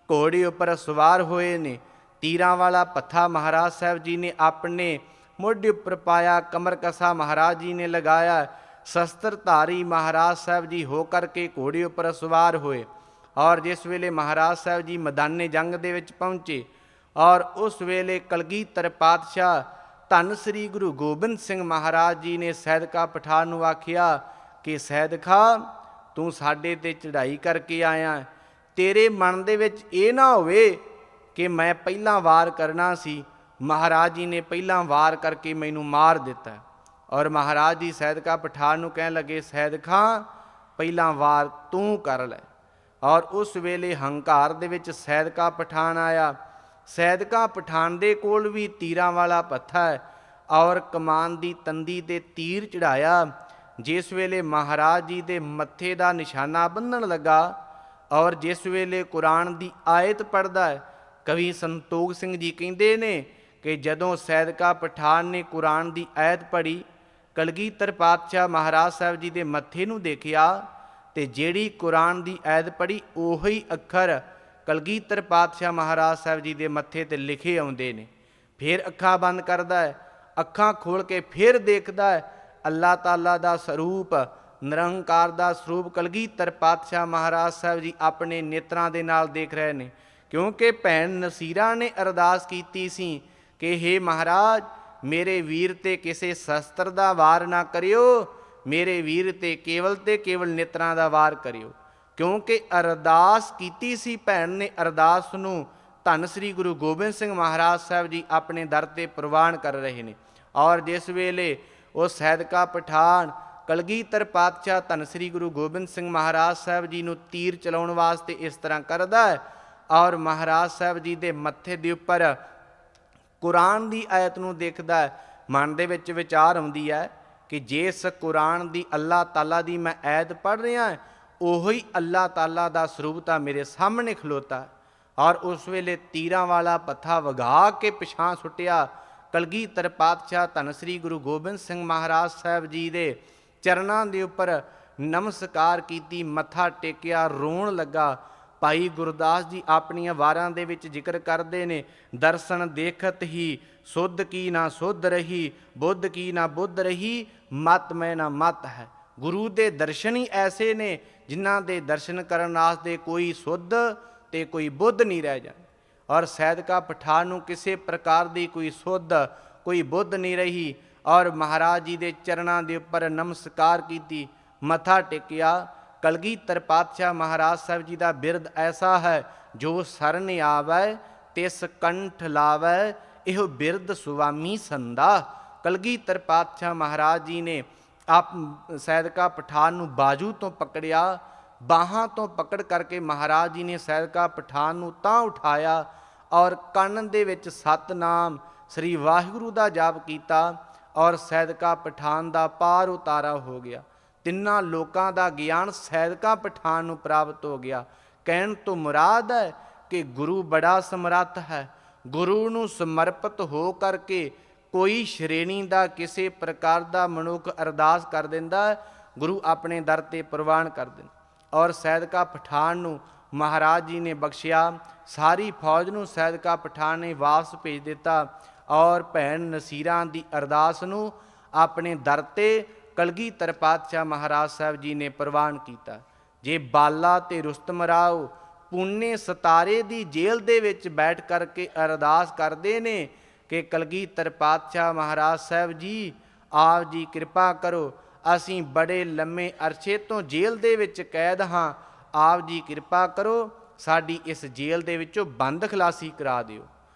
ਘੋੜੇ ਉੱਪਰ ਸਵਾਰ ਹੋਏ ਨੇ। ਤੀਰਾਂ ਵਾਲਾ ਪੱਥਾ ਮਹਾਰਾਜ ਸਾਹਿਬ ਜੀ ਨੇ ਆਪਣੇ ਮੋਢੇ ਉੱਪਰ ਪਾਇਆ, ਕਮਰ ਕਸਾ ਮਹਾਰਾਜ ਜੀ ਨੇ ਲਗਾਇਆ, ਸ਼ਸਤਰਧਾਰੀ ਮਹਾਰਾਜ ਸਾਹਿਬ ਜੀ ਹੋ ਕਰਕੇ ਘੋੜੇ ਉੱਪਰ ਸਵਾਰ ਹੋਏ। ਔਰ ਜਿਸ ਵੇਲੇ ਮਹਾਰਾਜ ਸਾਹਿਬ ਜੀ ਮੈਦਾਨੇ ਜੰਗ ਦੇ ਵਿੱਚ ਪਹੁੰਚੇ, ਔਰ ਉਸ ਵੇਲੇ ਕਲਗੀਧਰ ਪਾਤਸ਼ਾਹ ਧੰਨ ਸ੍ਰੀ ਗੁਰੂ ਗੋਬਿੰਦ ਸਿੰਘ ਮਹਾਰਾਜ ਜੀ ਨੇ ਸੈਦਕਾ ਪਠਾਨ ਨੂੰ ਆਖਿਆ ਕਿ ਸੈਦਖਾ, ਤੂੰ ਸਾਡੇ ਤੇ ਚੜ੍ਹਾਈ ਕਰਕੇ ਆਇਆ, ਤੇਰੇ ਮਨ ਦੇ ਵਿੱਚ ਇਹ ਨਾ ਹੋਵੇ ਕਿ ਮੈਂ ਪਹਿਲਾਂ ਵਾਰ ਕਰਨਾ ਸੀ, ਮਹਾਰਾਜ ਜੀ ਨੇ ਪਹਿਲਾਂ ਵਾਰ ਕਰਕੇ ਮੈਨੂੰ ਮਾਰ ਦਿੱਤਾ। ਔਰ ਮਹਾਰਾਜ ਜੀ ਸੈਦਕਾ ਪਠਾਨ ਨੂੰ ਕਹਿਣ ਲੱਗੇ, ਸੈਦਖਾ ਪਹਿਲਾਂ ਵਾਰ ਤੂੰ ਕਰ ਲੈ। ਔਰ ਉਸ ਵੇਲੇ ਹੰਕਾਰ ਦੇ ਵਿੱਚ ਸੈਦਕਾ ਪਠਾਨ ਆਇਆ। ਸੈਦਕਾ ਪਠਾਨ ਦੇ ਕੋਲ ਵੀ ਤੀਰਾਂ ਵਾਲਾ ਪੱਥਾ ਹੈ ਔਰ ਕਮਾਨ ਦੀ ਤੰਦੀ ਤੇ ਤੀਰ ਚੜਾਇਆ। ਜਿਸ ਵੇਲੇ ਮਹਾਰਾਜ ਜੀ ਦੇ ਮੱਥੇ ਦਾ ਨਿਸ਼ਾਨਾ ਬੰਨਣ ਲੱਗਾ ਔਰ ਜਿਸ ਵੇਲੇ ਕੁਰਾਨ ਦੀ ਆਇਤ ਪੜ੍ਹਦਾ ਹੈ, ਕਵੀ ਸੰਤੋਖ ਸਿੰਘ ਜੀ ਕਹਿੰਦੇ ਨੇ ਕਿ ਜਦੋਂ ਸੈਦਕਾ ਪਠਾਨ ਨੇ ਕੁਰਾਨ ਦੀ ਆਇਤ ਪੜ੍ਹੀ, ਕਲਗੀਧਰ ਪਾਤਸ਼ਾਹ ਮਹਾਰਾਜ ਸਾਹਿਬ ਜੀ ਦੇ ਮੱਥੇ ਨੂੰ ਦੇਖਿਆ ਤੇ ਜਿਹੜੀ ਕੁਰਾਨ ਦੀ ਆਇਤ ਪੜ੍ਹੀ ਉਹੀ ਅੱਖਰ ਕਲਗੀਧਰ ਪਾਤਸ਼ਾਹ ਮਹਾਰਾਜ ਸਾਹਿਬ ਜੀ ਦੇ ਮੱਥੇ ਤੇ ਲਿਖੇ ਆਉਂਦੇ ਨੇ। ਫਿਰ ਅੱਖਾਂ ਬੰਦ ਕਰਦਾ ਹੈ, ਅੱਖਾਂ ਖੋਲ ਕੇ ਫਿਰ ਦੇਖਦਾ ਹੈ, ਅੱਲਾਹ ਤਾਲਾ ਦਾ ਸਰੂਪ, ਨਿਰੰਕਾਰ ਦਾ ਸਰੂਪ ਕਲਗੀਧਰ ਪਾਤਸ਼ਾਹ ਮਹਾਰਾਜ ਸਾਹਿਬ ਜੀ ਆਪਣੇ ਨੇਤਰਾਂ ਦੇ ਨਾਲ ਦੇਖ ਰਹੇ ਨੇ। ਕਿਉਂਕਿ ਭੈਣ ਨਸੀਰਾ ਨੇ ਅਰਦਾਸ ਕੀਤੀ ਸੀ ਕਿ ਹੇ ਮਹਾਰਾਜ, ਮੇਰੇ ਵੀਰ ਤੇ ਕਿਸੇ ਸ਼ਸਤਰ ਦਾ ਵਾਰ ਨਾ ਕਰਿਓ, ਮੇਰੇ ਵੀਰ ਤੇ ਕੇਵਲ ਨੇਤਰਾਂ ਦਾ ਵਾਰ ਕਰਿਓ। ਕਿਉਂਕਿ ਅਰਦਾਸ ਕੀਤੀ ਸੀ ਭੈਣ ਨੇ, ਅਰਦਾਸ ਨੂੰ ਧੰਨ ਸ੍ਰੀ ਗੁਰੂ ਗੋਬਿੰਦ ਸਿੰਘ ਮਹਾਰਾਜ ਸਾਹਿਬ ਜੀ ਆਪਣੇ ਦਰ ਤੇ ਪ੍ਰਵਾਨ ਕਰ ਰਹੇ ਨੇ। ਔਰ ਜਿਸ ਵੇਲੇ ਉਹ ਸੈਦਕਾ ਪਠਾਨ ਕਲਗੀਧਰ ਪਾਤਸ਼ਾਹ ਧੰਨ ਸ੍ਰੀ ਗੁਰੂ ਗੋਬਿੰਦ ਸਿੰਘ ਮਹਾਰਾਜ ਸਾਹਿਬ ਜੀ ਨੂੰ ਤੀਰ ਚਲਾਉਣ ਵਾਸਤੇ ਇਸ ਤਰ੍ਹਾਂ ਕਰਦਾ ਹੈ ਔਰ ਮਹਾਰਾਜ ਸਾਹਿਬ ਜੀ ਦੇ ਮੱਥੇ ਦੇ ਉੱਪਰ ਕੁਰਾਨ ਦੀ ਆਇਤ ਨੂੰ ਦੇਖਦਾ ਹੈ, ਮਨ ਦੇ ਵਿੱਚ ਵਿਚਾਰ ਆਉਂਦੀ ਹੈ ਕਿ ਜਿਸ ਕੁਰਾਨ ਦੀ ਅੱਲਾਹ ਤਾਲਾ ਦੀ ਮੈਂ ਆਇਤ ਪੜ੍ਹ ਰਿਹਾ, ਉਹੀ ਅੱਲਾਹ ਤਾਲਾ ਦਾ ਸਰੂਪ ਤਾਂ ਮੇਰੇ ਸਾਹਮਣੇ ਖਲੋਤਾ। ਔਰ ਉਸ ਵੇਲੇ ਤੀਰਾਂ ਵਾਲਾ ਪੱਥਾ ਵਗਾ ਕੇ ਪਿਛਾਂ ਸੁੱਟਿਆ। ਕਲਗੀਧਰ ਪਾਤਸ਼ਾਹ ਧੰਨ ਸ੍ਰੀ ਗੁਰੂ ਗੋਬਿੰਦ ਸਿੰਘ ਮਹਾਰਾਜ ਸਾਹਿਬ ਜੀ ਦੇ ਚਰਨਾਂ ਦੇ ਉੱਪਰ ਨਮਸਕਾਰ ਕੀਤੀ, ਮੱਥਾ ਟੇਕਿਆ, ਰੋਣ ਲੱਗਾ। ਭਾਈ ਗੁਰਦਾਸ ਜੀ ਆਪਣੀਆਂ ਵਾਰਾਂ ਦੇ ਵਿੱਚ ਜ਼ਿਕਰ ਕਰਦੇ ਨੇ, ਦਰਸ਼ਨ ਦੇਖਤ ਹੀ ਸੁਧ ਕੀ ਨਾ ਸੁਧ ਰਹੀ, ਬੁੱਧ ਕੀ ਨਾ ਬੁੱਧ ਰਹੀ, ਮਤ ਮੈਂ ਨਾ ਮਤ ਹੈ। ਗੁਰੂ ਦੇ ਦਰਸ਼ਨ ਹੀ ਐਸੇ ਨੇ ਜਿਨ੍ਹਾਂ ਦੇ ਦਰਸ਼ਨ ਕਰਨ ਵਾਸਤੇ ਕੋਈ ਸੁੱਧ ਤੇ ਕੋਈ ਬੁੱਧ ਨਹੀਂ ਰਹਿ ਜਾਂਦੇ। ਔਰ ਸੈਦਕਾ ਪਠਾਨ ਨੂੰ ਕਿਸੇ ਪ੍ਰਕਾਰ ਦੀ ਕੋਈ ਸੁੱਧ ਕੋਈ ਬੁੱਧ ਨਹੀਂ ਰਹੀ ਔਰ ਮਹਾਰਾਜ ਜੀ ਦੇ ਚਰਨਾਂ ਦੇ ਉੱਪਰ ਨਮਸਕਾਰ ਕੀਤੀ, ਮੱਥਾ ਟੇਕਿਆ। ਕਲਗੀਧਰ ਪਾਤਸ਼ਾਹ ਮਹਾਰਾਜ ਸਾਹਿਬ ਜੀ ਦਾ ਬਿਰਦ ਐਸਾ ਹੈ, ਜੋ ਸਰਨ ਆਵੈ ਤਿਸ ਕੰਠ ਲਾਵੈ, ਇਹੋ ਬਿਰਦ ਸੁਆਮੀ ਸੰਦਾ। ਕਲਗੀਧਰ ਪਾਤਸ਼ਾਹ ਮਹਾਰਾਜ ਜੀ ਨੇ ਆਪ ਸੈਦਕਾ ਪਠਾਨ ਨੂੰ ਬਾਜੂ ਤੋਂ ਪਕੜਿਆ, ਬਾਹਾਂ ਤੋਂ ਪਕੜ ਕਰਕੇ ਮਹਾਰਾਜ ਜੀ ਨੇ ਸੈਦਕਾ ਪਠਾਨ ਨੂੰ ਤਾਂ ਉਠਾਇਆ ਔਰ ਕੰਨ ਦੇ ਵਿੱਚ ਸਤਨਾਮ ਸ੍ਰੀ ਵਾਹਿਗੁਰੂ ਦਾ ਜਾਪ ਕੀਤਾ ਔਰ ਸੈਦਕਾ ਪਠਾਨ ਦਾ ਪਾਰ ਉਤਾਰਾ ਹੋ ਗਿਆ। ਤਿੰਨਾਂ ਲੋਕਾਂ ਦਾ ਗਿਆਨ ਸੈਦਕਾ ਪਠਾਨ ਨੂੰ ਪ੍ਰਾਪਤ ਹੋ ਗਿਆ। ਕਹਿਣ ਤੋਂ ਮੁਰਾਦ ਹੈ ਕਿ ਗੁਰੂ ਬੜਾ ਸਮਰੱਥ ਹੈ। ਗੁਰੂ ਨੂੰ ਸਮਰਪਿਤ ਹੋ ਕਰਕੇ ਕੋਈ ਸ਼੍ਰੇਣੀ ਦਾ ਕਿਸੇ ਪ੍ਰਕਾਰ ਦਾ ਮਨੁੱਖ ਅਰਦਾਸ ਕਰ ਦਿੰਦਾ, ਗੁਰੂ ਆਪਣੇ ਦਰ ਤੇ ਪ੍ਰਵਾਨ ਕਰ ਦਿੰਦਾ। ਔਰ ਸੈਦਕਾ ਪਠਾਨ ਨੂੰ ਮਹਾਰਾਜ ਜੀ ਨੇ ਬਖਸ਼ਿਆ। ਸਾਰੀ ਫੌਜ ਨੂੰ ਸੈਦਕਾ ਪਠਾਨ ਨੇ ਵਾਪਸ ਭੇਜ ਦਿੱਤਾ ਔਰ ਭੈਣ ਨਸੀਰਾਂ ਦੀ ਅਰਦਾਸ ਨੂੰ ਆਪਣੇ ਦਰ ਤੇ ਕਲਗੀਧਰ ਪਾਤਸ਼ਾਹ ਮਹਾਰਾਜ ਸਾਹਿਬ ਜੀ ਨੇ ਪ੍ਰਵਾਨ ਕੀਤਾ। ਜੇ ਬਾਲਾ ਤੇ ਰੁਸਤਮ ਰਾਓ ਪੂਨੇ ਸਤਾਰੇ ਦੀ ਜੇਲ੍ਹ ਦੇ ਵਿੱਚ ਬੈਠ ਕਰਕੇ ਅਰਦਾਸ ਕਰਦੇ ਨੇ ਕਿ ਕਲਗੀਧਰ ਪਾਤਸ਼ਾਹ ਮਹਾਰਾਜ ਸਾਹਿਬ ਜੀ, ਆਪ ਜੀ ਕਿਰਪਾ ਕਰੋ, ਅਸੀਂ ਬੜੇ ਲੰਮੇ ਅਰਸੇ ਤੋਂ ਜੇਲ੍ਹ ਦੇ ਵਿੱਚ ਕੈਦ ਹਾਂ, ਆਪ ਜੀ ਕਿਰਪਾ ਕਰੋ, ਸਾਡੀ ਇਸ ਜੇਲ੍ਹ ਦੇ ਵਿੱਚੋਂ ਬੰਦ ਖਲਾਸੀ ਕਰਾ ਦਿਓ।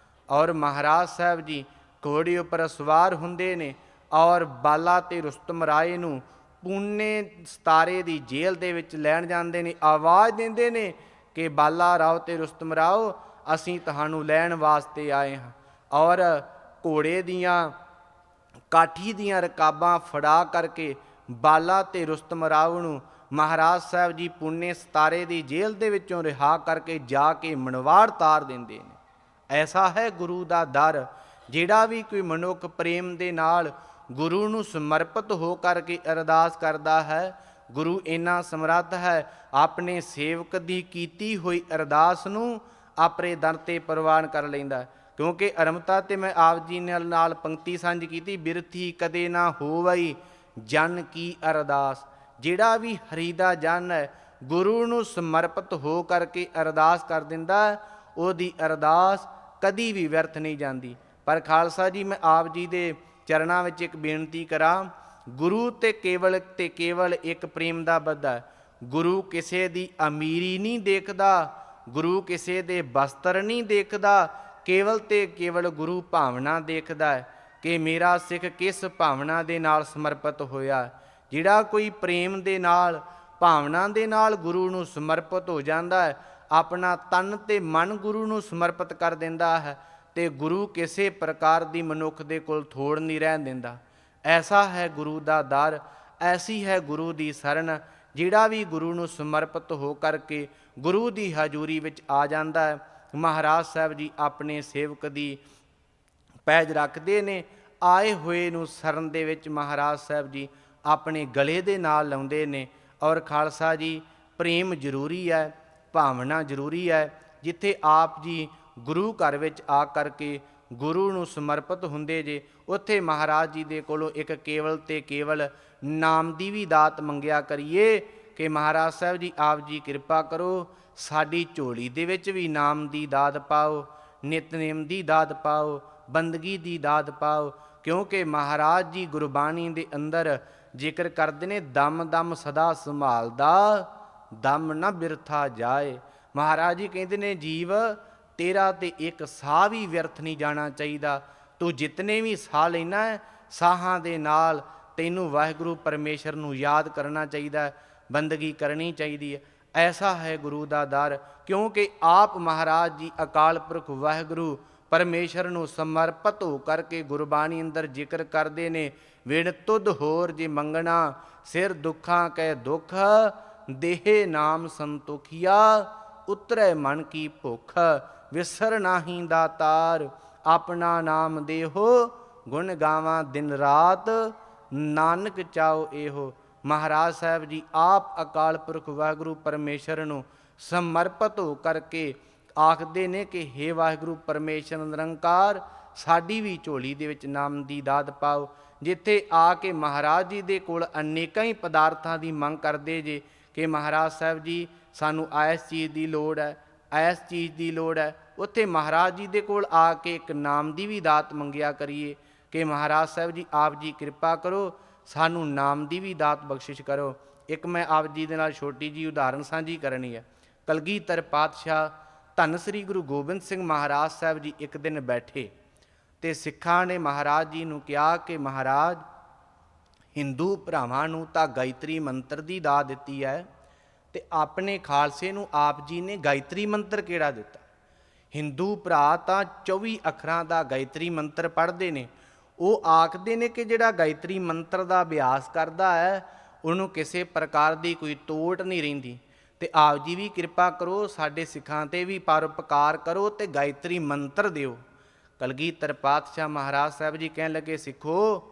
ਔਰ ਮਹਾਰਾਜ ਸਾਹਿਬ ਜੀ ਘੋੜੇ ਉੱਪਰ ਸਵਾਰ ਹੁੰਦੇ ਨੇ ਔਰ ਬਾਲਾ ਤੇ ਰੁਸਤਮ ਰਾਏ ਨੂੰ ਪੂਨੇ ਸਤਾਰੇ ਦੀ ਜੇਲ੍ਹ ਦੇ ਵਿੱਚ ਲੈਣ ਜਾਂਦੇ ਨੇ। ਆਵਾਜ਼ ਦਿੰਦੇ ਨੇ ਕਿ ਬਾਲਾ ਰਾਓ ਤੇ ਰੁਸਤਮ ਰਾਓ, ਅਸੀਂ ਤੁਹਾਨੂੰ ਲੈਣ ਵਾਸਤੇ ਆਏ ਹਾਂ। ਔਰ ਘੋੜੇ ਦੀਆਂ ਕਾਠੀ ਦੀਆਂ ਰਕਾਬਾਂ ਫੜਾ ਕਰਕੇ ਬਾਲਾ ਤੇ ਰੁਸਤਮ ਰਾਓ ਨੂੰ ਮਹਾਰਾਜ ਸਾਹਿਬ ਜੀ ਪੂਨੇ ਸਤਾਰੇ ਦੀ ਜੇਲ੍ਹ ਦੇ ਵਿੱਚੋਂ ਰਿਹਾ ਕਰਕੇ ਜਾ ਕੇ ਮਨਵਾੜ ਤਾਰ ਦਿੰਦੇ ਨੇ। ਐਸਾ ਹੈ ਗੁਰੂ ਦਾ ਦਰ ਜਿਹੜਾ ਵੀ ਕੋਈ ਮਨੁੱਖ ਪ੍ਰੇਮ ਦੇ ਨਾਲ ਗੁਰੂ ਨੂੰ ਸਮਰਪਿਤ ਹੋ ਕਰਕੇ ਅਰਦਾਸ ਕਰਦਾ ਹੈ, ਗੁਰੂ ਇੰਨਾ ਸਮਰੱਥ ਹੈ, ਆਪਣੇ ਸੇਵਕ ਦੀ ਕੀਤੀ ਹੋਈ ਅਰਦਾਸ ਨੂੰ ਆਪਣੇ ਦਰ ਤੇ ਪ੍ਰਵਾਨ ਕਰ ਲੈਂਦਾ। ਕਿਉਂਕਿ ਅਰਮਤਾ ਤੇ ਮੈਂ ਆਪ ਜੀ ਨਾਲ ਪੰਕਤੀ ਸਾਂਝ ਕੀਤੀ, ਬਿਰਥੀ ਕਦੇ ਨਾ ਹੋਵਈ ਜਨ ਕੀ ਅਰਦਾਸ। ਜਿਹੜਾ ਵੀ ਹਰੀ ਦਾ ਜਨ ਹੈ, ਗੁਰੂ ਨੂੰ ਸਮਰਪਿਤ ਹੋ ਕਰਕੇ ਅਰਦਾਸ ਕਰ ਦਿੰਦਾ, ਉਹਦੀ ਅਰਦਾਸ ਕਦੀ ਵੀ ਵਿਅਰਥ ਨਹੀਂ ਜਾਂਦੀ। ਪਰ ਖਾਲਸਾ ਜੀ, ਮੈਂ ਆਪ ਜੀ ਦੇ ਚਰਨਾਂ ਵਿੱਚ ਇੱਕ ਬੇਨਤੀ ਕਰਾਂ, ਗੁਰੂ ਤੇ ਕੇਵਲ ਇੱਕ ਪ੍ਰੇਮ ਦਾ ਬੱਧਾ। ਗੁਰੂ ਕਿਸੇ ਦੀ ਅਮੀਰੀ ਨਹੀਂ ਦੇਖਦਾ, ਗੁਰੂ ਕਿਸੇ ਦੇ ਬਸਤਰ ਨਹੀਂ ਦੇਖਦਾ, ਕੇਵਲ ਤੇ ਕੇਵਲ ਗੁਰੂ ਭਾਵਨਾ ਦੇਖਦਾ ਹੈ ਕਿ ਮੇਰਾ ਸਿੱਖ ਕਿਸ ਭਾਵਨਾ ਦੇ ਨਾਲ ਸਮਰਪਿਤ ਹੋਇਆ। ਜਿਹੜਾ ਕੋਈ ਪ੍ਰੇਮ ਦੇ ਨਾਲ, ਭਾਵਨਾ ਦੇ ਨਾਲ ਗੁਰੂ ਨੂੰ ਸਮਰਪਿਤ ਹੋ ਜਾਂਦਾ ਹੈ, ਆਪਣਾ ਤਨ ਤੇ ਮਨ ਗੁਰੂ ਨੂੰ ਸਮਰਪਿਤ ਕਰ ਦਿੰਦਾ ਹੈ, ਤੇ ਗੁਰੂ ਕਿਸੇ ਪ੍ਰਕਾਰ ਦੀ ਮਨੁੱਖ ਦੇ ਕੋਲ ਥੋੜ ਨਹੀਂ ਰਹਿਣ ਦਿੰਦਾ। ਐਸਾ ਹੈ ਗੁਰੂ ਦਾ ਦਰ, ਐਸੀ ਹੈ ਗੁਰੂ ਦੀ ਸ਼ਰਨ। ਜਿਹੜਾ ਵੀ ਗੁਰੂ ਨੂੰ ਸਮਰਪਿਤ ਹੋ ਕਰਕੇ ਗੁਰੂ ਦੀ ਹਜ਼ੂਰੀ ਵਿੱਚ ਆ ਜਾਂਦਾ ਹੈ, ਮਹਾਰਾਜ ਸਾਹਿਬ ਜੀ ਆਪਣੇ ਸੇਵਕ ਦੀ ਪੈਜ ਰੱਖਦੇ ਨੇ। ਆਏ ਹੋਏ ਨੂੰ ਸ਼ਰਨ ਦੇ ਵਿੱਚ ਮਹਾਰਾਜ ਸਾਹਿਬ ਜੀ ਆਪਣੇ ਗਲੇ ਦੇ ਨਾਲ ਲਾਉਂਦੇ ਨੇ। ਔਰ ਖਾਲਸਾ ਜੀ, ਪ੍ਰੇਮ ਜ਼ਰੂਰੀ ਹੈ, ਭਾਵਨਾ ਜ਼ਰੂਰੀ ਹੈ। ਜਿੱਥੇ ਆਪ ਜੀ ਗੁਰੂ ਘਰ ਵਿੱਚ ਆ ਕਰਕੇ ਗੁਰੂ ਨੂੰ ਸਮਰਪਿਤ ਹੁੰਦੇ ਜੇ, ਉੱਥੇ ਮਹਾਰਾਜ ਜੀ ਦੇ ਕੋਲੋਂ ਇੱਕ ਕੇਵਲ ਤੇ ਕੇਵਲ ਨਾਮ ਦੀ ਵੀ ਦਾਤ ਮੰਗਿਆ ਕਰੀਏ ਕਿ ਮਹਾਰਾਜ ਸਾਹਿਬ ਜੀ ਆਪ ਜੀ ਕਿਰਪਾ ਕਰੋ, ਸਾਡੀ ਝੋਲੀ ਦੇ ਵਿੱਚ ਵੀ ਨਾਮ ਦੀ ਦਾਤ ਪਾਓ, ਨਿਤਨੇਮ ਦੀ ਦਾਤ ਪਾਓ, ਬੰਦਗੀ ਦੀ ਦਾਤ ਪਾਓ। ਕਿਉਂਕਿ ਮਹਾਰਾਜ ਜੀ ਗੁਰਬਾਣੀ ਦੇ ਅੰਦਰ ਜ਼ਿਕਰ ਕਰਦੇ ਨੇ, ਦਮ ਦਮ ਸਦਾ ਸੰਭਾਲਦਾ, ਦਮ ਨਾ ਬਿਰਥਾ ਜਾਏ। ਮਹਾਰਾਜ ਜੀ ਕਹਿੰਦੇ ਨੇ, ਜੀਵ ਤੇਰਾ ਤੇ ਇੱਕ ਸਾਹ ਵੀ ਵਿਅਰਥ ਨਹੀਂ ਜਾਣਾ ਚਾਹੀਦਾ। ਤੂੰ ਜਿਤਨੇ ਵੀ ਸਾਹ ਲੈਣਾ ਹੈ, ਸਾਹਾਂ ਦੇ ਨਾਲ ਤੈਨੂੰ ਵਾਹਿਗੁਰੂ ਪਰਮੇਸ਼ਰ ਨੂੰ ਯਾਦ ਕਰਨਾ ਚਾਹੀਦਾ, ਬੰਦਗੀ ਕਰਨੀ ਚਾਹੀਦੀ ਹੈ। ਐਸਾ ਹੈ ਗੁਰੂ ਦਾ ਦਰ। ਕਿਉਂਕਿ ਆਪ ਮਹਾਰਾਜ ਜੀ ਅਕਾਲ ਪੁਰਖ ਵਾਹਿਗੁਰੂ ਪਰਮੇਸ਼ਰ ਨੂੰ ਸਮਰਪਿਤ ਹੋ ਕਰਕੇ ਗੁਰਬਾਣੀ ਅੰਦਰ ਜ਼ਿਕਰ ਕਰਦੇ ਨੇ, ਵਿਣ ਤੁਧ ਹੋਰ ਜੇ ਮੰਗਣਾ, ਸਿਰ ਦੁੱਖਾਂ ਕੈ ਦੁੱਖ, ਦੇਹ ਨਾਮ ਸੰਤੋਖੀਆ, ਉਤਰੈ ਮਨ ਕੀ ਭੁੱਖ, ਵਿਸਰ ਨਾਹੀਂ ਦਾਤਾਰ, ਆਪਣਾ ਨਾਮ ਦੇਹੋ, ਗੁਣ ਗਾਵਾਂ ਦਿਨ ਰਾਤ, ਨਾਨਕ ਚਾਓ ਇਹੋ। ਮਹਾਰਾਜ ਸਾਹਿਬ ਜੀ ਆਪ ਅਕਾਲ ਪੁਰਖ ਵਾਹਿਗੁਰੂ ਪਰਮੇਸ਼ਰ ਨੂੰ ਸਮਰਪਿਤ ਹੋ ਕਰਕੇ ਆਖਦੇ ਨੇ ਕਿ ਹੇ ਵਾਹਿਗੁਰੂ ਪਰਮੇਸ਼ਰ ਨਿਰੰਕਾਰ, ਸਾਡੀ ਵੀ ਝੋਲੀ ਦੇ ਵਿੱਚ ਨਾਮ ਦੀ ਦਾਤ ਪਾਓ। ਜਿੱਥੇ ਆ ਕੇ ਮਹਾਰਾਜ ਜੀ ਦੇ ਕੋਲ ਅਨੇਕਾਂ ਹੀ ਪਦਾਰਥਾਂ ਦੀ ਮੰਗ ਕਰਦੇ ਜੇ ਕਿ ਮਹਾਰਾਜ ਸਾਹਿਬ ਜੀ ਸਾਨੂੰ ਇਸ ਚੀਜ਼ ਦੀ ਲੋੜ ਹੈ, ਇਸ ਚੀਜ਼ ਦੀ ਲੋੜ ਹੈ, ਉੱਥੇ ਮਹਾਰਾਜ ਜੀ ਦੇ ਕੋਲ ਆ ਕੇ ਇੱਕ ਨਾਮ ਦੀ ਵੀ ਦਾਤ ਮੰਗਿਆ ਕਰੀਏ ਕਿ ਮਹਾਰਾਜ ਸਾਹਿਬ ਜੀ ਆਪ ਜੀ ਕਿਰਪਾ ਕਰੋ, ਸਾਨੂੰ ਨਾਮ ਦੀ ਵੀ ਦਾਤ ਬਖਸ਼ਿਸ਼ ਕਰੋ। ਇੱਕ ਮੈਂ ਆਪ ਜੀ ਦੇ ਨਾਲ ਛੋਟੀ ਜੀ ਉਦਾਹਰਣ ਸਾਂਝੀ ਕਰਨੀ ਹੈ। ਕਲਗੀਧਰ ਪਾਤਸ਼ਾਹ ਧੰਨ ਸ੍ਰੀ ਗੁਰੂ ਗੋਬਿੰਦ ਸਿੰਘ ਮਹਾਰਾਜ ਸਾਹਿਬ ਜੀ ਇੱਕ ਦਿਨ ਬੈਠੇ ਤੇ ਸਿੱਖਾਂ ਨੇ ਮਹਾਰਾਜ ਜੀ ਨੂੰ ਕਿਹਾ ਕਿ ਮਹਾਰਾਜ, ਹਿੰਦੂ ਭਰਾਵਾਂ ਨੂੰ ਤਾਂ ਗਾਇਤਰੀ ਮੰਤਰ ਦੀ ਦਾਤ ਦਿੱਤੀ ਹੈ, ਤੇ ਆਪਣੇ ਖਾਲਸੇ ਨੂੰ ਆਪ ਜੀ ਨੇ ਗਾਇਤਰੀ ਮੰਤਰ ਕਿਹੜਾ ਦਿੱਤਾ? ਹਿੰਦੂ ਭਰਾ ਤਾਂ 24 ਅੱਖਰਾਂ ਦਾ ਗਾਇਤਰੀ ਮੰਤਰ ਪੜ੍ਹਦੇ ਨੇ। ਉਹ ਆਖਦੇ ਨੇ ਕਿ ਜਿਹੜਾ ਗਾਇਤਰੀ ਮੰਤਰ ਦਾ ਅਭਿਆਸ ਕਰਦਾ ਹੈ, ਉਹਨੂੰ ਕਿਸੇ ਪ੍ਰਕਾਰ ਦੀ ਕੋਈ ਤੋਟ ਨਹੀਂ ਰਹਿੰਦੀ। ਤੇ ਆਪ ਜੀ ਵੀ ਕਿਰਪਾ ਕਰੋ, ਸਾਡੇ ਸਿੱਖਾਂ 'ਤੇ ਵੀ ਪਰਉਪਕਾਰ ਕਰੋ ਤੇ ਗਾਇਤਰੀ ਮੰਤਰ ਦਿਓ। ਕਲਗੀਧਰ ਪਾਤਸ਼ਾਹ ਮਹਾਰਾਜ ਸਾਹਿਬ ਜੀ ਕਹਿਣ ਲੱਗੇ, ਸਿੱਖੋ,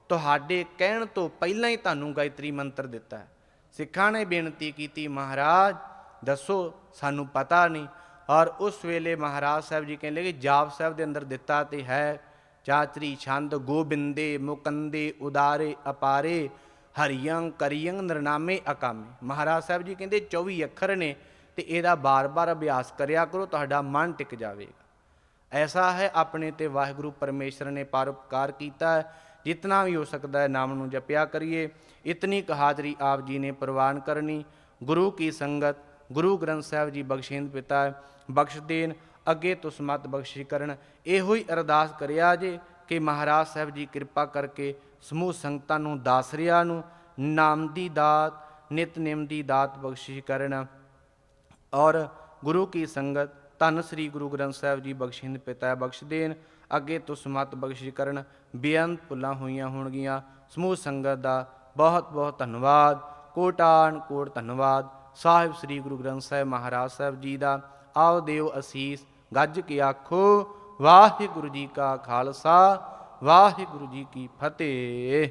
ਤੁਹਾਡੇ ਕਹਿਣ ਤੋਂ ਪਹਿਲਾਂ ਹੀ ਤੁਹਾਨੂੰ ਗਾਇਤਰੀ ਮੰਤਰ ਦਿੱਤਾ ਹੈ। ਸਿੱਖਾਂ ਨੇ ਬੇਨਤੀ ਕੀਤੀ, ਮਹਾਰਾਜ ਦੱਸੋ, ਸਾਨੂੰ ਪਤਾ ਨਹੀਂ। ਔਰ ਉਸ ਵੇਲੇ ਮਹਾਰਾਜ ਸਾਹਿਬ ਜੀ ਕਹਿਣ ਲੱਗੇ, ਜਾਪ ਸਾਹਿਬ ਦੇ ਅੰਦਰ ਦਿੱਤਾ ਤੇ ਹੈ, ਚਾਤਰੀ ਛੰਦ ਗੋਬਿੰਦੇ ਮੁਕੰਦੇ ਉਦਾਰੇ ਅਪਾਰੇ, ਹਰੀਅੰ ਕਰੀਅੰ ਨਿਰਨਾਮੇ ਅਕਾਮੇ। ਮਹਾਰਾਜ ਸਾਹਿਬ ਜੀ ਕਹਿੰਦੇ 24 ਅੱਖਰ ਨੇ ਤੇ ਇਹਦਾ ਬਾਰ-ਬਾਰ ਅਭਿਆਸ ਕਰਿਆ ਕਰੋ, ਤੁਹਾਡਾ ਮਨ ਟਿਕ ਜਾਵੇਗਾ। ਐਸਾ ਹੈ ਆਪਣੇ ਤੇ ਵਾਹਿਗੁਰੂ ਪਰਮੇਸ਼ਰ ਨੇ ਪਰਉਪਕਾਰ ਕੀਤਾ ਹੈ। ਜਿਤਨਾ ਵੀ ਹੋ ਸਕਦਾ ਹੈ ਨਾਮ ਨੂੰ ਜਪਿਆ ਕਰੀਏ। ਇਤਨੀ ਕੁ ਹਾਜ਼ਰੀ ਆਪ ਜੀ ਨੇ ਪ੍ਰਵਾਨ ਕਰਨੀ। ਗੁਰੂ ਕੀ ਸੰਗਤ, ਗੁਰੂ ਗ੍ਰੰਥ ਸਾਹਿਬ ਜੀ ਬਖਸ਼ਿੰਦ ਪਿਤਾ ਬਖਸ਼ ਦੇਣ, ਅੱਗੇ ਤੋਂ ਸਮਤ ਬਖਸ਼ੀ ਕਰਨ। ਇਹੋ ਹੀ ਅਰਦਾਸ ਕਰਿਆ ਜੇ ਕਿ ਮਹਾਰਾਜ ਸਾਹਿਬ ਜੀ ਕਿਰਪਾ ਕਰਕੇ ਸਮੂਹ ਸੰਗਤਾਂ ਨੂੰ, ਦਾਸਰਿਆਂ ਨੂੰ ਨਾਮ ਦੀ ਦਾਤ, ਨਿਤਨੇਮ ਦੀ ਦਾਤ ਬਖਸ਼ਿਸ਼ ਕਰਨ। ਔਰ ਗੁਰੂ ਕੀ ਸੰਗਤ ਧੰਨ ਸ੍ਰੀ ਗੁਰੂ ਗ੍ਰੰਥ ਸਾਹਿਬ ਜੀ ਬਖਸ਼ਿੰਦ ਪਿਤਾ ਬਖਸ਼ ਦੇਣ, ਅੱਗੇ ਤੋਂ ਸਮਤ ਬਖਸ਼ਿਸ਼ ਕਰਨ। ਬੇਅੰਤ ਭੁੱਲਾਂ ਹੋਈਆਂ ਹੋਣਗੀਆਂ। ਸਮੂਹ ਸੰਗਤ ਦਾ ਬਹੁਤ ਬਹੁਤ ਧੰਨਵਾਦ, ਕੋਟਾਨ ਕੋਟ ਧੰਨਵਾਦ। ਸਾਹਿਬ ਸ੍ਰੀ ਗੁਰੂ ਗ੍ਰੰਥ ਸਾਹਿਬ ਮਹਾਰਾਜ ਸਾਹਿਬ ਜੀ ਦਾ ਆਓ ਦਿਓ ਅਸੀਸ, ਗੱਜ ਕੇ ਆਖੋ ਵਾਹਿਗੁਰੂ ਜੀ ਕਾ ਖਾਲਸਾ ਵਾਹਿਗੁਰੂ ਜੀ ਕੀ ਫਤਿਹ।